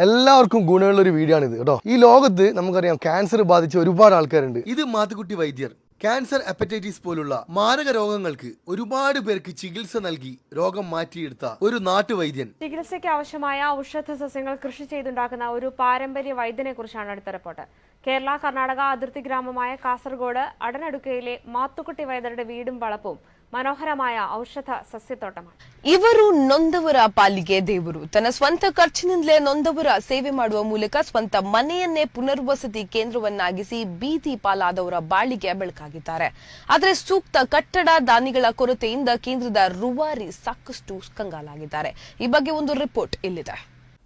എല്ലാവർക്കും ഗുണമുള്ള ഒരു വീഡിയോ ആണ് ഇത് കേട്ടോ. ഈ ലോകത്ത് നമുക്കറിയാം ക്യാൻസർ ബാധിച്ച ഒരുപാട് ആൾക്കാരുണ്ട്. ഇത് മാത്തുക്കുട്ടി വൈദ്യർ ക്യാൻസർ, ഹെപ്പറ്റൈറ്റിസ് പോലുള്ള മാരക രോഗങ്ങൾക്ക് ഒരുപാട് പേർക്ക് ചികിത്സ നൽകി രോഗം മാറ്റിയെടുത്ത ഒരു നാട്ടുവൈദ്യൻ. ചികിത്സയ്ക്ക് ആവശ്യമായ ഔഷധ സസ്യങ്ങൾ കൃഷി ചെയ്തുണ്ടാക്കുന്ന ഒരു പാരമ്പര്യ വൈദ്യനെ കുറിച്ചാണ് അടുത്ത റിപ്പോർട്ട്. കേരള കർണാടക അതിർത്തി ഗ്രാമമായ കാസർഗോഡ് അടനടുക്കയിലെ മാത്തുക്കുട്ടി വൈദ്യരുടെ വീടും വളപ്പും മനോഹರമായ ಔಷಧ ಸಸ್ಯತೋಟമാണ്. ಇವರು ನೊಂದವರ ಪಾಲಿಗೆ ದೇವರು. ತನ್ನ ಸ್ವಂತ ಖರ್ಚಿನಿಂದಲೇ ನೊಂದವರ ಸೇವೆ ಮಾಡುವ ಮೂಲಕ ಸ್ವಂತ ಮನೆಯನ್ನೇ ಪುನರ್ವಸತಿ ಕೇಂದ್ರವನ್ನಾಗಿಸಿ ಬೀದಿ ಪಾಲಾದವರ ಬಾಳಿಗೆ ಬೆಳಕಾಗಿದ್ದಾರೆ. ಆದರೆ ಸೂಕ್ತ ಕಟ್ಟಡ ದಾನಿಗಳ ಕೊರತೆಯಿಂದ ಕೇಂದ್ರದ ರೂವಾರಿ ಸಾಕಷ್ಟು ಕಂಗಾಲಾಗಿದ್ದಾರೆ. ಈ ಬಗ್ಗೆ ಒಂದು ರಿಪೋರ್ಟ್ ಇಲ್ಲಿದೆ.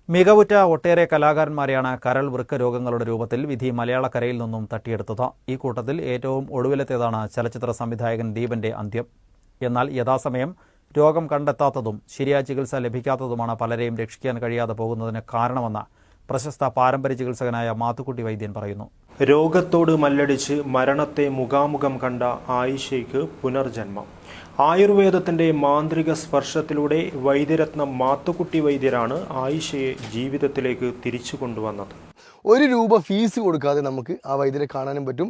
മികവുറ്റ ഒട്ടേറെ കലാകാരന്മാരെയാണ് കരൾ വൃക്ക രോഗങ്ങളുടെ രൂപത്തിൽ വിധി മലയാളക്കരയിൽ നിന്നും തട്ടിയെടുത്തത്. ഈ കൂട്ടത്തിൽ ഏറ്റവും ഒടുവിലത്തേതാണ് ചലച്ചിത്ര സംവിധായകൻ ദീപന്റെ അന്ത്യം. എന്നാൽ യഥാസമയം രോഗം കണ്ടെത്താത്തതും ശരിയായ ചികിത്സ ലഭിക്കാത്തതുമാണ് പലരെയും രക്ഷിക്കാൻ കഴിയാതെ പോകുന്നതിന് കാരണമെന്ന് പ്രശസ്ത പാരമ്പര്യ ചികിത്സകനായ മാത്തുക്കുട്ടി വൈദ്യൻ പറയുന്നു. രോഗത്തോട് മല്ലടിച്ച് മരണത്തെ മുഖാമുഖം കണ്ട ആയിഷയ്ക്ക് പുനർജന്മം. ആയുർവേദത്തിന്റെ മാന്ത്രിക സ്പർശത്തിലൂടെ വൈദ്യരത്നം മാത്തുക്കുട്ടി വൈദ്യരാണ് ആയിഷയെ ജീവിതത്തിലേക്ക് തിരിച്ചു കൊണ്ടുവന്നത്. ₹1 ഫീസ് കൊടുക്കാതെ നമുക്ക് ആ വൈദ്യരെ കാണാനും പറ്റും.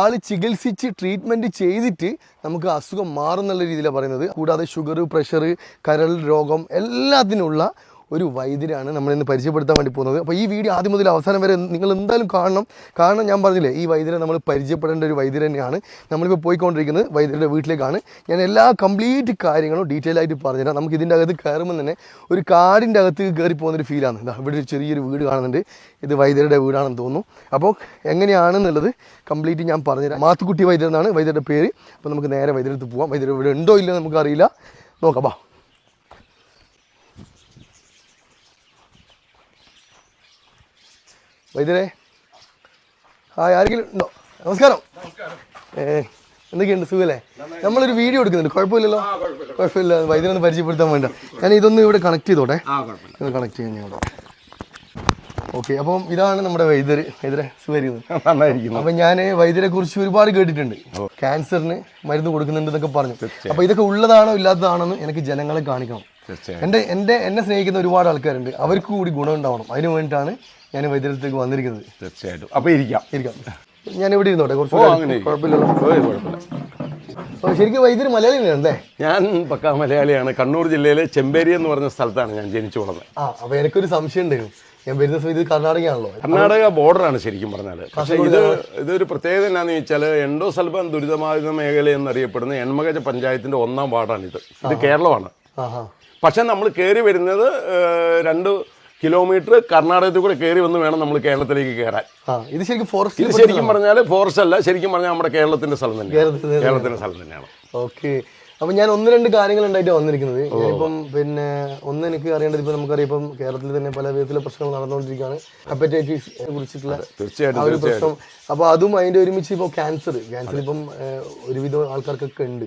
ആള് ചികിത്സിച്ച് ട്രീറ്റ്മെന്റ് ചെയ്തിട്ട് നമുക്ക് അസുഖം മാറുന്നുള്ള രീതിയിലാണ് പറയുന്നത്. കൂടാതെ ഷുഗർ, പ്രഷർ, കരൾ രോഗം എല്ലാത്തിനുള്ള ഒരു വൈദ്യരാണ് നമ്മളിന്ന് പരിചയപ്പെടുത്താൻ വേണ്ടി പോകുന്നത്. അപ്പോൾ ഈ വീഡിയോ ആദ്യം മുതൽ അവസാനം വരെ നിങ്ങൾ എന്തായാലും കാണണം. കാരണം ഞാൻ പറഞ്ഞില്ലേ, ഈ വൈദ്യരെ നമ്മൾ പരിചയപ്പെടേണ്ട ഒരു വൈദ്യർ തന്നെയാണ്. നമ്മളിപ്പോൾ പോയിക്കൊണ്ടിരിക്കുന്നത് വൈദ്യരുടെ വീട്ടിലേക്കാണ്. ഞാൻ എല്ലാ കംപ്ലീറ്റ് കാര്യങ്ങളും ഡീറ്റെയിൽ ആയിട്ട് പറഞ്ഞുതരാം. നമുക്ക് ഇതിൻ്റെ അകത്ത് കയറുമ്പോൾ തന്നെ ഒരു കാടിൻ്റെ അകത്ത് കയറി പോകുന്നൊരു ഫീലാണ്. ഇവിടെ ഒരു ചെറിയൊരു വീട് കാണുന്നുണ്ട്. ഇത് വൈദ്യരുടെ വീടാണെന്ന് തോന്നുന്നു. അപ്പോൾ എങ്ങനെയാണെന്നുള്ളത് കംപ്ലീറ്റ് ഞാൻ പറഞ്ഞുതരാം. മാത്തുക്കുട്ടി വൈദ്യർ എന്നാണ് വൈദ്യരുടെ പേര്. അപ്പോൾ നമുക്ക് നേരെ വൈദ്യരടുത്ത് പോകാം. വൈദ്യർ ഇവിടെ ഉണ്ടോ ഇല്ലയോ നമുക്കറിയില്ല. നോക്കാം. വൈദ്യരെ ആരെങ്കിലും ഉണ്ടോ? നമസ്കാരം. എന്തൊക്കെയുണ്ട്, സുഖല്ലേ? നമ്മളൊരു വീഡിയോ എടുക്കുന്നുണ്ട്, കുഴപ്പമില്ലല്ലോ? കുഴപ്പമില്ല. വൈദ്യരൊന്ന് പരിചയപ്പെടുത്താൻ വേണ്ട. ഞാൻ ഇതൊന്ന് ഇവിടെ കണക്ട് ചെയ്തോട്ടെ. കണക്ട് ചെയ്യാൻ ഞാൻ. ഓക്കെ, അപ്പം ഇതാണ് നമ്മുടെ വൈദ്യര്. സുഖമായിരിക്കുന്നു. അപ്പം ഞാൻ വൈദ്യരെ കുറിച്ച് ഒരുപാട് കേട്ടിട്ടുണ്ട്. ക്യാൻസറിന് മരുന്ന് കൊടുക്കുന്നുണ്ട് എന്നൊക്കെ പറഞ്ഞു. അപ്പോൾ ഇതൊക്കെ ഉള്ളതാണോ ഇല്ലാത്തതാണോ എന്ന് എനിക്ക് ജനങ്ങളെ കാണിക്കണം. എന്നെ സ്നേഹിക്കുന്ന ഒരുപാട് ആൾക്കാരുണ്ട്. അവർക്ക് കൂടി ഗുണം ഉണ്ടാവണം. അതിന് വേണ്ടിയിട്ടാണ് ഞാൻ വൈദ്യരത്തേക്ക് വന്നിരിക്കുന്നത്. തീർച്ചയായിട്ടും. അപ്പോൾ ഇരിക്കാം. ഞാൻ ഇവിടെ ഇരുന്നോട്ടെ? കുറച്ച് കുഴപ്പമില്ലല്ലോ. ശരിക്കും വൈദ്യര് മലയാളിയാണല്ലേ? ഞാൻ പക്കാ മലയാളിയാണ്. കണ്ണൂർ ജില്ലയിലെ ചെമ്പേരി എന്ന് പറഞ്ഞ സ്ഥലത്താണ് ഞാൻ ജനിച്ചു വളർന്നത്. അപ്പോൾ എനിക്കൊരു സംശയം ഉണ്ടായിരുന്നു. ഞാൻ വരുന്ന സമയത്ത് ഇത് കർണാടകയാണല്ലോ? കർണാടക ബോർഡറാണ് ശരിക്കും പറഞ്ഞാൽ. പക്ഷേ ഇതൊരു പ്രത്യേകത എന്നാന്ന് ചോദിച്ചാൽ എൻഡോസൾഫാൻ ദുരിതബാധിത മേഖല എന്നറിയപ്പെടുന്ന എൺമകജ പഞ്ചായത്തിന്റെ 1ാം വാർഡാണിത്. ഇത് കേരളമാണ്. പക്ഷെ നമ്മൾ കയറി വരുന്നത് 2 കിലോമീറ്റർ കർണാടകത്തിൽ കൂടെ കയറി വന്ന് വേണം നമ്മൾ കേരളത്തിലേക്ക് കയറാൻ. ഇത് ശരിക്കും ഫോറസ്റ്റ്? ഇത് ശരിക്കും പറഞ്ഞാൽ ഫോറസ്റ്റ് അല്ല, ശരിക്കും പറഞ്ഞാൽ നമ്മുടെ കേരളത്തിന്റെ സ്ഥലം തന്നെയാണ്. ഓക്കെ. അപ്പം ഞാൻ 1-2 കാര്യങ്ങൾ ഉണ്ടായിട്ട് വന്നിരിക്കുന്നത്. ഇപ്പം പിന്നെ എനിക്ക് അറിയേണ്ടത്, ഇപ്പം നമുക്കറിയാം, ഇപ്പം കേരളത്തിൽ തന്നെ പല വിധത്തിലെ പ്രശ്നങ്ങൾ നടന്നുകൊണ്ടിരിക്കുകയാണ്. ഹെപ്പറ്റൈറ്റിസിനെ കുറിച്ചിട്ടുള്ള ആ ഒരു പ്രശ്നം. അപ്പോൾ അതും അതിൻ്റെ ഒരുമിച്ച് ഇപ്പോൾ ക്യാൻസർ ഇപ്പം ഒരുവിധം ആൾക്കാർക്കൊക്കെ ഉണ്ട്.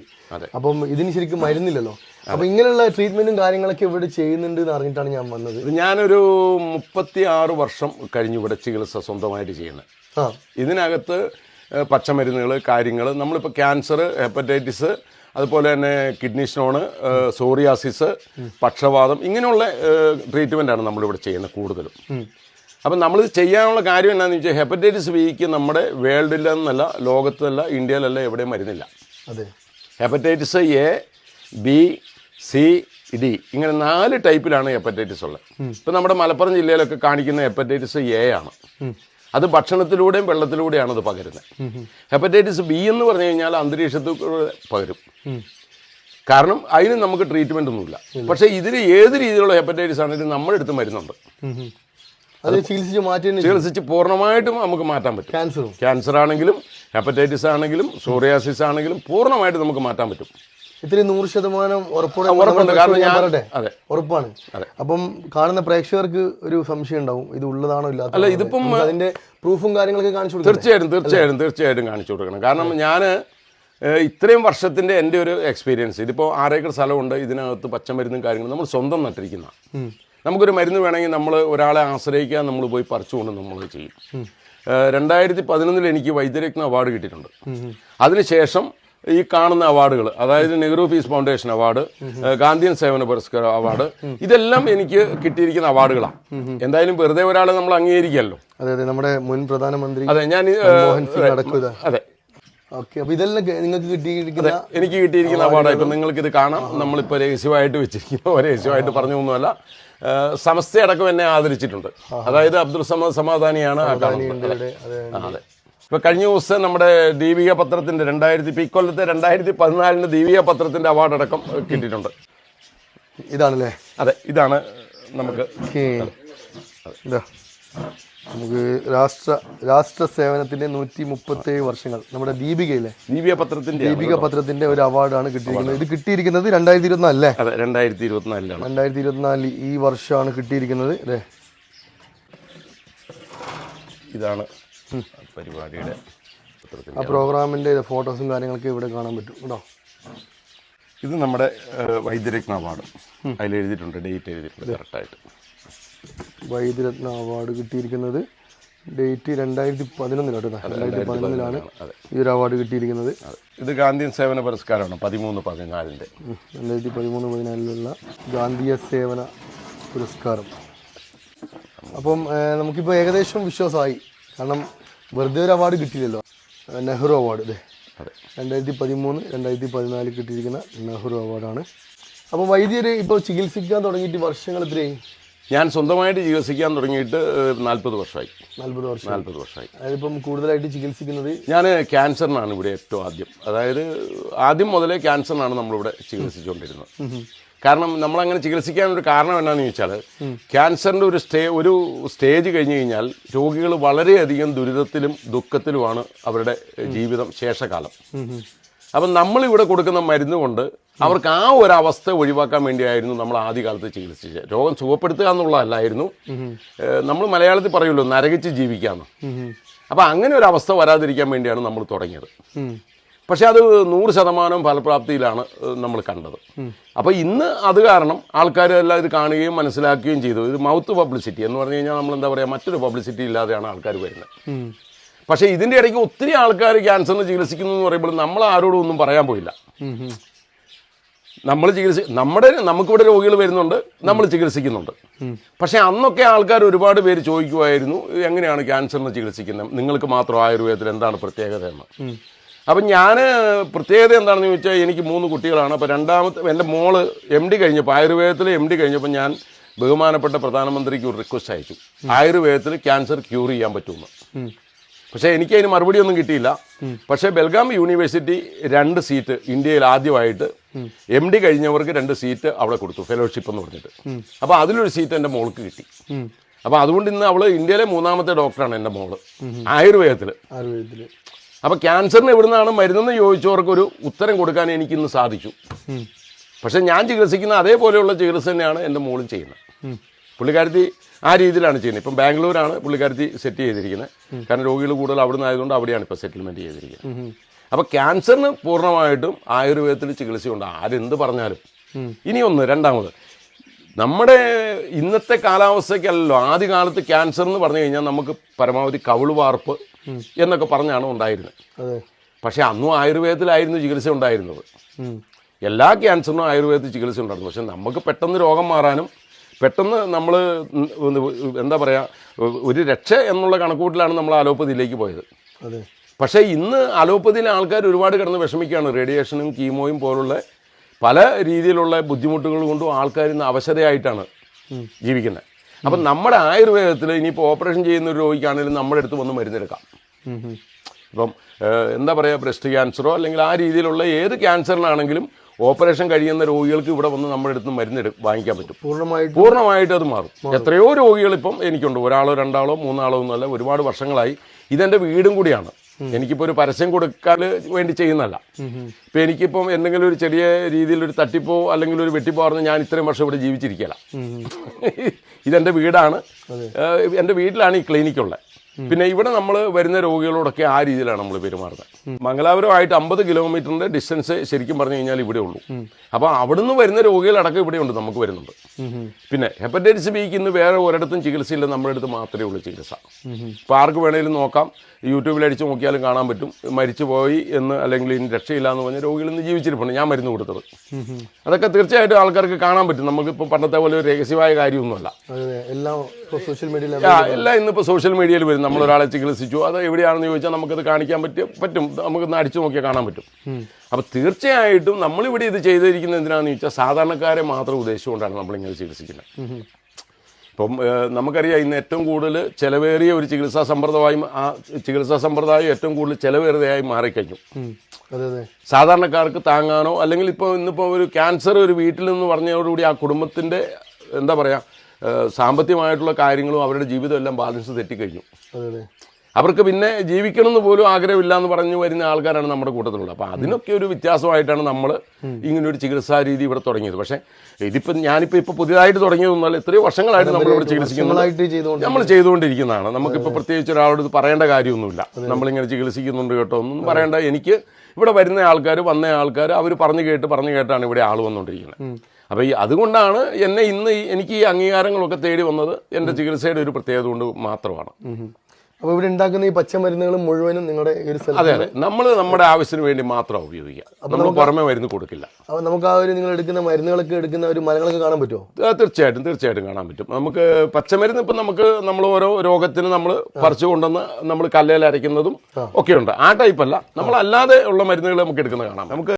അപ്പം ഇതിന് ശരിക്കും മരുന്നില്ലല്ലോ. അപ്പൊ ഇങ്ങനെയുള്ള ട്രീറ്റ്മെന്റും കാര്യങ്ങളൊക്കെ ഇവിടെ ചെയ്യുന്നുണ്ട് എന്ന് അറിഞ്ഞിട്ടാണ് ഞാൻ വന്നത്. ഞാനൊരു 36 വർഷം കഴിഞ്ഞു ഇവിടെ ചികിത്സ സ്വന്തമായിട്ട് ചെയ്യുന്നത്. ഇതിനകത്ത് പച്ചമരുന്നുകൾ, കാര്യങ്ങൾ, നമ്മളിപ്പോൾ ക്യാൻസർ, ഹെപ്പറ്റൈറ്റിസ്, അതുപോലെ തന്നെ കിഡ്നി സ്റ്റോണ്, സോറിയാസിസ്, പക്ഷവാതം, ഇങ്ങനെയുള്ള ട്രീറ്റ്മെൻറ്റാണ് നമ്മളിവിടെ ചെയ്യുന്നത് കൂടുതലും. അപ്പം നമ്മളിത് ചെയ്യാനുള്ള കാര്യം എന്താണെന്ന് വെച്ചാൽ ഹെപ്പറ്റൈറ്റിസ് ബിക്ക് നമ്മുടെ വേൾഡിലെന്നല്ല, ലോകത്തല്ല, ഇന്ത്യയിലല്ല എവിടെയും മരുന്നില്ല. അതെ. Hepatitis A, B, C, D, ഇങ്ങനെ 4 ടൈപ്പിലാണ് ഹെപ്പറ്റൈറ്റിസ് ഉള്ളത്. ഇപ്പം നമ്മുടെ മലപ്പുറം ജില്ലയിലൊക്കെ കാണിക്കുന്ന ഹെപ്പറ്റൈറ്റിസ് എ ആണ്. അത് ഭക്ഷണത്തിലൂടെയും വെള്ളത്തിലൂടെയാണ് അത് പകരുന്നത്. ഹെപ്പറ്റൈറ്റിസ് ബി എന്ന് പറഞ്ഞു കഴിഞ്ഞാൽ അന്തരീക്ഷത്തിലൂടെ പകരും. കാരണം അതിന് നമുക്ക് ട്രീറ്റ്മെൻ്റ് ഒന്നുമില്ല. പക്ഷേ ഇതിൽ ഏത് രീതിയിലുള്ള ഹെപ്പറ്റൈറ്റിസ് ആണെങ്കിലും നമ്മുടെ അടുത്ത് മരുന്നുണ്ട്. അത് ചികിത്സിച്ച് പൂർണ്ണമായിട്ടും നമുക്ക് മാറ്റാൻ പറ്റും. ക്യാൻസർ ആണെങ്കിലും ഹെപ്പറ്റൈറ്റിസ് ആണെങ്കിലും സോറിയാസിസ് ആണെങ്കിലും പൂർണ്ണമായിട്ട് നമുക്ക് മാറ്റാൻ പറ്റും. ഇത്രയും 100% ഉറപ്പുണ്ട്. കാരണം ഉറപ്പാണ്. അപ്പം കാണുന്ന പ്രേക്ഷകർക്ക് ഒരു സംശയം ഉണ്ടാവും, ഇത് ഉള്ളതാണോ ഇല്ലാത്ത? അല്ല, ഇതിപ്പം അതിന്റെ പ്രൂഫും കാര്യങ്ങളൊക്കെ കാണിച്ചു കൊടുക്കണം. തീർച്ചയായിട്ടും കാണിച്ചു കൊടുക്കണം. കാരണം ഞാൻ ഇത്രയും വർഷത്തിന്റെ എൻ്റെ ഒരു എക്സ്പീരിയൻസ്, ഇതിപ്പോൾ 6 ഏക്കർ സ്ഥലമുണ്ട്. ഇതിനകത്ത് പച്ചമരുന്നും കാര്യങ്ങളും നമ്മൾ സ്വന്തം നട്ടിരിക്കുന്ന. നമുക്കൊരു മരുന്ന് വേണമെങ്കിൽ നമ്മൾ ഒരാളെ ആശ്രയിക്കാൻ നമ്മൾ പോയി പറിച്ചുകൊണ്ട് നമ്മൾ ചെയ്യും. 2011 എനിക്ക് വൈദ്യരത്ന അവാർഡ് കിട്ടിയിട്ടുണ്ട്. അതിനുശേഷം ഈ കാണുന്ന അവാർഡുകൾ, അതായത് Nehru piece foundation award, Gandhian സേവന പുരസ്കാര അവാർഡ്, ഇതെല്ലാം എനിക്ക് കിട്ടിയിരിക്കുന്ന അവാർഡുകളാണ്. എന്തായാലും വെറുതെ ഒരാളെ നമ്മൾ അംഗീകരിക്കല്ലോ. അതെ അതെ, നമ്മുടെ മുൻ പ്രധാനമന്ത്രി അതെ, ഞാൻ മൻമോഹൻ സിംഗ് അടക്കം. അതെ. ഓക്കെ, അപ്പൊ ഇതെല്ലാം നിങ്ങൾക്ക് കിട്ടിയിരിക്കുന്ന എനിക്ക് കിട്ടിയിരിക്കുന്ന അവാർഡാണ്. ഇപ്പം നിങ്ങൾക്ക് ഇത് കാണാം. നമ്മളിപ്പോൾ രഹസ്യമായിട്ട് വെച്ചിരിക്കുന്ന രഹസ്യമായിട്ട് പറഞ്ഞൊന്നുമല്ല, സമസ്തയടക്കം എന്നെ ആദരിച്ചിട്ടുണ്ട്. അതായത് അബ്ദുൾ സമദ് സമാധാനിയാണ് ആ കാണുന്നത്. അതെ. ഇപ്പൊ കഴിഞ്ഞ ദിവസം നമ്മുടെ ദീപിക പത്രത്തിന്റെ ഇക്കൊല്ലത്തെ 2014 ദീപിക പത്രത്തിന്റെ അവാർഡ് അടക്കം കിട്ടിയിട്ടുണ്ട്. ഇതാണല്ലേ? അതെ, ഇതാണ് നമുക്ക്. ഇതാ നമുക്ക് രാഷ്ട്ര സേവനത്തിന്റെ 137 വർഷങ്ങൾ നമ്മുടെ ദീപിക പത്രത്തിന്റെ ഒരു അവാർഡാണ് കിട്ടിയിരിക്കുന്നത്. ഇത് കിട്ടിയിരിക്കുന്നത് 2024 അല്ലേ? അതെ, 2024 2024 ഈ വർഷമാണ് കിട്ടിയിരിക്കുന്നത്. അതെ, ഇതാണ് പരിപാടിയുടെ ആ പ്രോഗ്രാമിന്റെ ഫോട്ടോസും കാര്യങ്ങളൊക്കെ ഇവിടെ കാണാൻ പറ്റും കേട്ടോ. ഇത് നമ്മുടെ വൈദ്യരത്ന അവാർഡ്. അതിലെഴുതിയിട്ടുണ്ട്, ഡേറ്റ് എഴുതിയിട്ടുണ്ട് കറക്റ്റായിട്ട്. വൈദ്യരത്ന അവാർഡ് കിട്ടിയിരിക്കുന്നത് ഡേറ്റ് 2011 കേട്ടോ. 2011 ഈ ഒരു അവാർഡ് കിട്ടിയിരിക്കുന്നത്. ഇത് ഗാന്ധിയൻ സേവന പുരസ്കാരമാണ് 13-14 2013-14 ഗാന്ധിയ സേവന പുരസ്കാരം. അപ്പം നമുക്കിപ്പോൾ ഏകദേശം വിശ്വാസമായി. കാരണം വെറുതെ ഒരു അവാർഡ് കിട്ടിയില്ലല്ലോ. നെഹ്റു അവാർഡ്, അതെ, 2013-2014 കിട്ടിയിരിക്കുന്ന നെഹ്റു അവാർഡാണ്. അപ്പോൾ വൈദ്യര് ഇപ്പോൾ ചികിത്സിക്കാൻ തുടങ്ങിയിട്ട് വർഷങ്ങൾ എത്രയായി? ഞാൻ സ്വന്തമായിട്ട് ചികിത്സിക്കാൻ തുടങ്ങിയിട്ട് 40 വർഷമായി. 40 വർഷമായി. അതിപ്പം കൂടുതലായിട്ട് ചികിത്സിക്കുന്നത് ഞാൻ ക്യാൻസറിനാണ് ഇവിടെ ഏറ്റവും ആദ്യം. അതായത് ആദ്യം മുതലേ ക്യാൻസറിനാണ് നമ്മളിവിടെ ചികിത്സിച്ചുകൊണ്ടിരുന്നത്. കാരണം നമ്മളങ്ങനെ ചികിത്സിക്കാനൊരു കാരണം എന്നാന്ന് ചോദിച്ചാൽ, ക്യാൻസറിൻ്റെ ഒരു സ്റ്റേജ് കഴിഞ്ഞ് കഴിഞ്ഞാൽ രോഗികൾ വളരെയധികം ദുരിതത്തിലും ദുഃഖത്തിലുമാണ് അവരുടെ ജീവിതം ശേഷകാലം. അപ്പം നമ്മളിവിടെ കൊടുക്കുന്ന മരുന്ന് കൊണ്ട് അവർക്ക് ആ ഒരു അവസ്ഥ ഒഴിവാക്കാൻ വേണ്ടിയായിരുന്നു നമ്മൾ ആദ്യകാലത്ത് ചികിത്സിച്ചത്. രോഗം സുഖപ്പെടുത്തുക എന്നുള്ളതല്ലായിരുന്നു. നമ്മൾ മലയാളത്തിൽ പറയുമല്ലോ, നരകിച്ച് ജീവിക്കാമെന്ന്. അപ്പം അങ്ങനെ ഒരു അവസ്ഥ വരാതിരിക്കാൻ വേണ്ടിയാണ് നമ്മൾ തുടങ്ങിയത്. പക്ഷെ അത് 100% ഫലപ്രാപ്തിയിലാണ് നമ്മൾ കണ്ടത്. അപ്പോൾ ഇന്ന് അത് കാരണം ആൾക്കാരെല്ലാം ഇത് കാണുകയും മനസ്സിലാക്കുകയും ചെയ്തു. ഇത് മൗത്ത് പബ്ലിസിറ്റി എന്ന് പറഞ്ഞു കഴിഞ്ഞാൽ നമ്മൾ എന്താ പറയുക, മറ്റൊരു പബ്ലിസിറ്റി ഇല്ലാതെയാണ് ആൾക്കാർ വരുന്നത്. പക്ഷേ ഇതിൻ്റെ ഇടയ്ക്ക് ഒത്തിരി ആൾക്കാർ ക്യാൻസറിന് ചികിത്സിക്കുന്നു എന്ന് പറയുമ്പോൾ നമ്മൾ ആരോടും ഒന്നും പറയാൻ പോയില്ല. നമ്മൾ നമുക്കിവിടെ രോഗികൾ വരുന്നുണ്ട്, നമ്മൾ ചികിത്സിക്കുന്നുണ്ട്. പക്ഷെ അന്നൊക്കെ ആൾക്കാർ ഒരുപാട് പേര് ചോദിക്കുമായിരുന്നു, എങ്ങനെയാണ് ക്യാൻസറിന് ചികിത്സിക്കുന്നത്, നിങ്ങൾക്ക് മാത്രം ആയുർവേദത്തിൽ എന്താണ് പ്രത്യേകത എന്ന്. അപ്പം ഞാൻ പ്രത്യേകത എന്താണെന്ന് ചോദിച്ചാൽ, എനിക്ക് 3 കുട്ടികളാണ്. അപ്പോൾ എൻ്റെ മോള് MD കഴിഞ്ഞപ്പോൾ, ആയുർവേദത്തിൽ MD കഴിഞ്ഞപ്പോൾ ഞാൻ ബഹുമാനപ്പെട്ട പ്രധാനമന്ത്രിക്ക് ഒരു റിക്വസ്റ്റ് അയച്ചു, ആയുർവേദത്തിൽ ക്യാൻസർ ക്യൂർ ചെയ്യാൻ പറ്റുമെന്ന്. പക്ഷേ എനിക്ക് അതിന് മറുപടി ഒന്നും കിട്ടിയില്ല. പക്ഷേ ബെൽഗാം യൂണിവേഴ്സിറ്റി 2 സീറ്റ് ഇന്ത്യയിൽ ആദ്യമായിട്ട് MD കഴിഞ്ഞവർക്ക് 2 സീറ്റ് അവിടെ കൊടുത്തു, ഫെലോഷിപ്പ് എന്ന് പറഞ്ഞിട്ട്. അപ്പോൾ അതിലൊരു സീറ്റ് എൻ്റെ മോൾക്ക് കിട്ടി. അപ്പോൾ അതുകൊണ്ട് ഇന്ന് അവൾ ഇന്ത്യയിലെ 3ാമത്തെ ഡോക്ടറാണ് എൻ്റെ മോള് ആയുർവേദത്തിൽ. അപ്പോൾ ക്യാൻസറിന് എവിടുന്നാണ് മരുന്നെന്ന് ചോദിച്ചവർക്കൊരു ഉത്തരം കൊടുക്കാൻ എനിക്കിന്ന് സാധിച്ചു. പക്ഷേ ഞാൻ ചികിത്സിക്കുന്ന അതേപോലെയുള്ള ചികിത്സ തന്നെയാണ് എൻ്റെ മോളും ചെയ്യുന്നത്. പുള്ളിക്കാരത്തി ആ രീതിയിലാണ് ചെയ്യുന്നത്. ഇപ്പം ബാംഗ്ലൂരാണ് പുള്ളിക്കാരത്തി സെറ്റ് ചെയ്തിരിക്കുന്നത്. കാരണം രോഗികൾ കൂടുതൽ അവിടെ നിന്നായതുകൊണ്ട് അവിടെയാണ് ഇപ്പോൾ സെറ്റിൽമെൻറ്റ് ചെയ്തിരിക്കുന്നത്. അപ്പോൾ ക്യാൻസറിന് പൂർണ്ണമായിട്ടും ആയുർവേദത്തിൽ ചികിത്സയുണ്ട്, ആരെന്ത് പറഞ്ഞാലും. രണ്ടാമത് നമ്മുടെ ഇന്നത്തെ കാലാവസ്ഥയ്ക്കല്ലല്ലോ, ആദ്യകാലത്ത് ക്യാൻസർ എന്ന് പറഞ്ഞു കഴിഞ്ഞാൽ നമുക്ക് പരമാവധി കവിളുവാർപ്പ് എന്നൊക്കെ പറഞ്ഞാണ് ഉണ്ടായിരുന്നത്. പക്ഷെ അന്നും ആയുർവേദത്തിലായിരുന്നു ചികിത്സ ഉണ്ടായിരുന്നത്. എല്ലാ ക്യാൻസറിനും ആയുർവേദത്തിൽ ചികിത്സ ഉണ്ടായിരുന്നു. പക്ഷെ നമുക്ക് പെട്ടെന്ന് രോഗം മാറാനും പെട്ടെന്ന് നമ്മൾ എന്താ പറയുക, ഒരു രക്ഷ എന്നുള്ള കണക്കൂട്ടിലാണ് നമ്മൾ അലോപ്പതിയിലേക്ക് പോയത്. പക്ഷേ ഇന്ന് അലോപ്പതിയിലെ ആൾക്കാർ ഒരുപാട് കിടന്ന് വിഷമിക്കുകയാണ്. റേഡിയേഷനും കീമോയും പോലുള്ള പല രീതിയിലുള്ള ബുദ്ധിമുട്ടുകൾ കൊണ്ടും ആൾക്കാർ ഇന്ന് അവശതയായിട്ടാണ് ജീവിക്കുന്നത്. അപ്പം നമ്മുടെ ആയുർവേദത്തിൽ ഇനിയിപ്പോൾ ഓപ്പറേഷൻ ചെയ്യുന്ന ഒരു രോഗിക്കാണെങ്കിലും നമ്മുടെ അടുത്ത് വന്ന് മരുന്നെടുക്കാം. ഇപ്പം എന്താ പറയുക, ബ്രസ്റ്റ് ക്യാൻസറോ അല്ലെങ്കിൽ ആ രീതിയിലുള്ള ഏത് ക്യാൻസറിനാണെങ്കിലും ഓപ്പറേഷൻ കഴിയുന്ന രോഗികൾക്ക് ഇവിടെ വന്ന് നമ്മുടെ അടുത്ത് മരുന്ന് വാങ്ങിക്കാൻ പറ്റും. പൂർണ്ണമായിട്ട് അത് മാറും. എത്രയോ രോഗികൾ ഇപ്പം എനിക്കുണ്ട്. 1 2 3 ഒന്നുമല്ല, ഒരുപാട് വർഷങ്ങളായി. ഇതെൻ്റെ വീടും കൂടിയാണ്. എനിക്കിപ്പോൾ ഒരു പരസ്യം കൊടുക്കാൻ വേണ്ടി ചെയ്യുന്നതല്ല. ഇപ്പം എനിക്കിപ്പം എന്തെങ്കിലും ഒരു ചെറിയ രീതിയിലൊരു തട്ടിപ്പോ അല്ലെങ്കിൽ ഒരു വെട്ടിപ്പോ പറഞ്ഞ് ഞാൻ ഇത്രയും വർഷം ഇവിടെ ജീവിച്ചിരിക്കില്ല. ഇതെൻ്റെ വീടാണ്. എൻ്റെ വീട്ടിലാണ് ഈ ക്ലിനിക്കുള്ളത്. പിന്നെ ഇവിടെ നമ്മൾ വരുന്ന രോഗികളോടൊക്കെ ആ രീതിയിലാണ് നമ്മൾ പെരുമാറുന്നത്. മംഗലാപുരമായിട്ട് 50 കിലോമീറ്ററിന്റെ ഡിസ്റ്റൻസ് ശരിക്കും പറഞ്ഞു കഴിഞ്ഞാൽ ഇവിടെ ഉള്ളൂ. അപ്പോൾ അവിടുന്ന് വരുന്ന രോഗികളടക്കം ഇവിടെയുണ്ട്, നമുക്ക് വരുന്നുണ്ട്. പിന്നെ ഹെപ്പറ്റൈറ്റിസ് ബിക്ക് ഇന്ന് വേറെ ഒരിടത്തും ചികിത്സയില്ല, നമ്മുടെ അടുത്ത് മാത്രമേ ഉള്ളൂ ചികിത്സ. ഇപ്പോൾ ആർക്ക് വേണേലും നോക്കാം, യൂട്യൂബിൽ അടിച്ച് നോക്കിയാലും കാണാൻ പറ്റും. മരിച്ചു പോയി എന്ന് അല്ലെങ്കിൽ ഇനി രക്ഷയില്ല എന്ന് പറഞ്ഞ രോഗികൾ ഇന്ന് ജീവിച്ചിരിപ്പുണ്ട്, ഞാൻ മരുന്ന് കൊടുത്തത്. അതൊക്കെ തീർച്ചയായിട്ടും ആൾക്കാർക്ക് കാണാൻ പറ്റും. നമുക്കിപ്പോൾ പണ്ടത്തെ പോലെ ഒരു രഹസ്യമായ കാര്യമൊന്നുമല്ല. എല്ലാം സോഷ്യൽ മീഡിയയിൽ എല്ലാം ഇന്നിപ്പോൾ സോഷ്യൽ മീഡിയയിൽ വരും. നമ്മളൊരാളെ ചികിത്സിച്ചു, അത് എവിടെയാണെന്ന് ചോദിച്ചാൽ നമുക്കത് കാണിക്കാൻ പറ്റും, നമുക്കൊന്ന് അടിച്ചു നോക്കിയാൽ കാണാൻ പറ്റും. അപ്പോൾ തീർച്ചയായിട്ടും നമ്മളിവിടെ ഇത് ചെയ്തിരിക്കുന്നത് എന്തിനാണെന്ന് ചോദിച്ചാൽ സാധാരണക്കാരെ മാത്രം ഉദ്ദേശിച്ചുകൊണ്ടാണ് നമ്മളിങ്ങനെ ചികിത്സിക്കുന്നത്. ഇപ്പം നമുക്കറിയാം ഇന്ന് ഏറ്റവും കൂടുതൽ ചിലവേറിയ ഒരു ചികിത്സാ സമ്പ്രദായം ഏറ്റവും കൂടുതൽ ചിലവേറിയതായി മാറിക്കഴിഞ്ഞു. സാധാരണക്കാർക്ക് താങ്ങാനോ അല്ലെങ്കിൽ ഇപ്പോൾ ഇന്നിപ്പോൾ ഒരു ക്യാൻസർ ഒരു വീട്ടിൽ നിന്ന് പറഞ്ഞതോടുകൂടി ആ കുടുംബത്തിൻ്റെ എന്താ പറയുക സാമ്പത്തികമായിട്ടുള്ള കാര്യങ്ങളും അവരുടെ ജീവിതം എല്ലാം ബാലൻസ് തെറ്റിക്കഴിഞ്ഞു. അവർക്ക് പിന്നെ ജീവിക്കണമെന്ന് പോലും ആഗ്രഹമില്ല എന്ന് പറഞ്ഞു വരുന്ന ആൾക്കാരാണ് നമ്മുടെ കൂട്ടത്തിലുള്ളത്. അപ്പോൾ അതിനൊക്കെ ഒരു വ്യത്യാസമായിട്ടാണ് നമ്മൾ ഇങ്ങനൊരു ചികിത്സാ രീതി ഇവിടെ തുടങ്ങിയത്. പക്ഷേ ഇതിപ്പോൾ ഞാനിപ്പോൾ പുതിയതായിട്ട് തുടങ്ങിയതൊന്നുമല്ല, എത്രയോ വർഷങ്ങളായിട്ട് നമ്മളിവിടെ ചികിത്സിക്കുന്നത്, നമ്മൾ ചെയ്തുകൊണ്ടിരിക്കുന്നതാണ്. നമുക്കിപ്പോൾ പ്രത്യേകിച്ച് ഒരാളോട് ഇത് പറയേണ്ട കാര്യമൊന്നുമില്ല, നമ്മളിങ്ങനെ ചികിത്സിക്കുന്നുണ്ട് കേട്ടോ ഒന്നും പറയേണ്ട. എനിക്ക് ഇവിടെ വരുന്ന ആൾക്കാർ അവർ പറഞ്ഞു കേട്ടാണ് ഇവിടെ ആൾ വന്നുകൊണ്ടിരിക്കുന്നത്. അപ്പോൾ അതുകൊണ്ടാണ് എനിക്ക് ഈ അംഗീകാരങ്ങളൊക്കെ തേടി വന്നത് എൻ്റെ ചികിത്സയുടെ ഒരു പ്രത്യേകത കൊണ്ട് മാത്രമാണ്. അപ്പോൾ ഇവിടെ ഉണ്ടാക്കുന്ന ഈ പച്ചമരുന്നുകൾ മുഴുവനും നിങ്ങളുടെ ഈ ഒരു സ്ഥലം? അതെ, നമ്മൾ നമ്മുടെ ആവശ്യത്തിന് വേണ്ടി മാത്രം ഉപയോഗിക്കുക, നമ്മൾ പുറമെ മരുന്ന് കൊടുക്കില്ല. അപ്പോൾ നമുക്ക് ആ ഒരു നിങ്ങൾ എടുക്കുന്ന മരുന്നുകളൊക്കെ എടുക്കുന്ന ഒരു മരങ്ങളൊക്കെ കാണാൻ പറ്റുമോ? തീർച്ചയായിട്ടും കാണാൻ പറ്റും. നമുക്ക് പച്ചമരുന്ന് ഇപ്പം നമ്മൾ ഓരോ രോഗത്തിന് നമ്മൾ പറിച്ചു കൊണ്ടുവന്ന് നമ്മൾ കല്ലയിൽ അരയ്ക്കുന്നതും ഒക്കെയുണ്ട്. ആ ടൈപ്പല്ല, നമ്മളല്ലാതെ ഉള്ള മരുന്നുകൾ നമുക്ക് എടുക്കുന്നത് കാണാം. നമുക്ക്